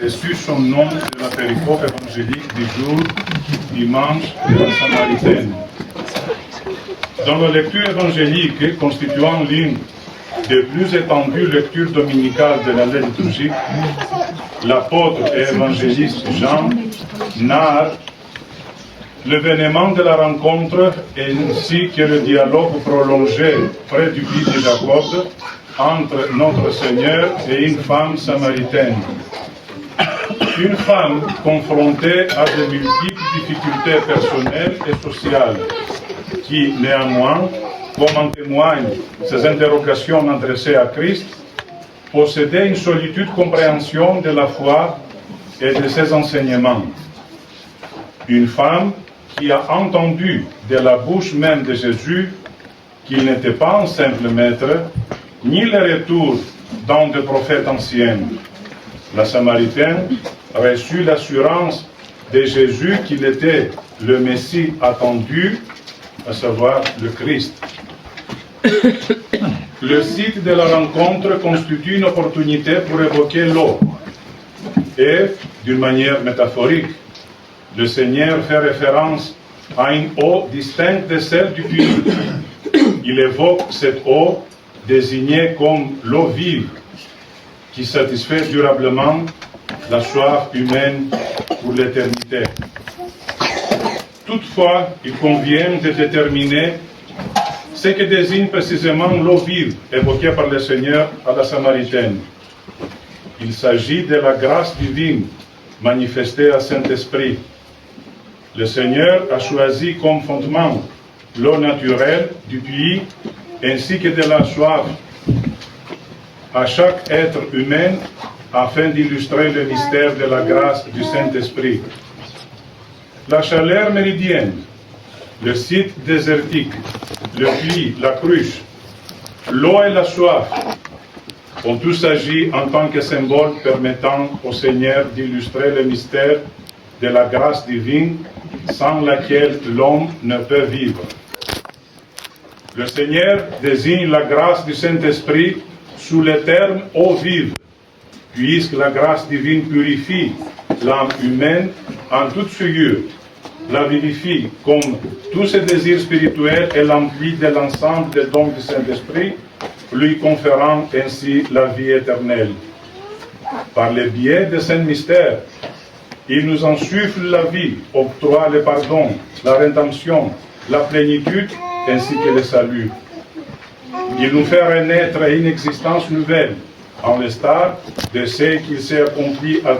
reçu son nom de la péricope évangélique du jour, dimanche de la Samaritaine. Dans la lecture évangélique constituant l'une des plus étendues lectures dominicales de l'année liturgique, l'apôtre et évangéliste Jean narre l'événement de la rencontre ainsi que le dialogue prolongé près du puits de Jacob entre notre Seigneur et une femme samaritaine. Une femme confrontée à de multiples difficultés personnelles et sociales, qui néanmoins, comme en témoignent ses interrogations adressées à Christ, possédait une solitude compréhension de la foi et de ses enseignements. Une femme qui a entendu de la bouche même de Jésus qu'il n'était pas un simple maître, ni le retour d'un des prophètes anciens. La Samaritaine reçut l'assurance de Jésus qu'il était le Messie attendu, à savoir le Christ. Le site de la rencontre constitue une opportunité pour évoquer l'eau. Et, d'une manière métaphorique, le Seigneur fait référence à une eau distincte de celle du puits. Il évoque cette eau désignée comme l'eau vive, qui satisfait durablement la soif humaine pour l'éternité. Toutefois, il convient de déterminer ce que désigne précisément l'eau vive évoquée par le Seigneur à la Samaritaine. Il s'agit de la grâce divine manifestée à Saint-Esprit. Le Seigneur a choisi comme fondement l'eau naturelle du puits ainsi que de la soif à chaque être humain afin d'illustrer le mystère de la grâce du Saint-Esprit. La chaleur méridienne, le site désertique, le puits, la cruche, l'eau et la soif ont tous agi en tant que symbole permettant au Seigneur d'illustrer le mystère de la grâce divine sans laquelle l'homme ne peut vivre. Le Seigneur désigne la grâce du Saint-Esprit sous le terme eau vive, puisque la grâce divine purifie l'âme humaine en toute souillure, la vivifie comme tous ses désirs spirituels et l'emplit de l'ensemble des dons du Saint-Esprit, lui conférant ainsi la vie éternelle. Par le biais de ce mystère, il nous insuffle la vie, octroie le pardon, la rédemption, la plénitude ainsi que le salut. Il nous fait renaître à une existence nouvelle, en l'instar de ce qu'il s'est accompli avec